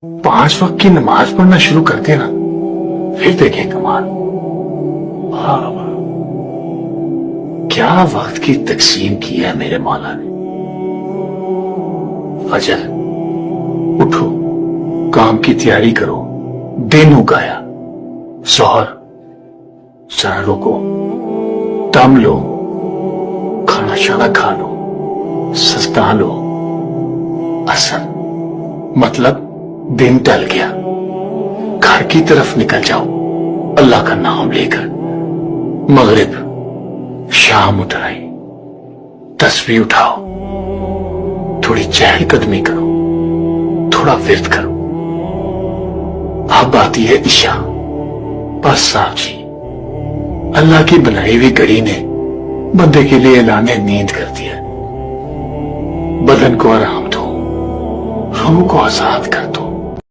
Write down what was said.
5 वक्त की नमाज पढ़ना शुरू कर देना, फिर देखें कमाल। वाह वाह, क्या वक्त की तकसीम की है मेरे मौला ने। फजर उठो, काम की तैयारी करो, दिन उगाया। जोहर जरा रुको, दम लो, खाना शाना खा लो, सस्ता लो। असर मतलब दिन टल गया, घर की तरफ निकल जाओ अल्लाह का नाम लेकर। मगरिब शाम उठ आई, तस्बीह उठाओ, थोड़ी चहलकदमी करो, थोड़ा विर्द करो। अब आती है इशा। बस साहब जी, अल्लाह की बनाई हुई घड़ी ने बंदे के लिए ऐलान नींद कर दिया। बदन को आराम दो, रूह को आजाद कर दो।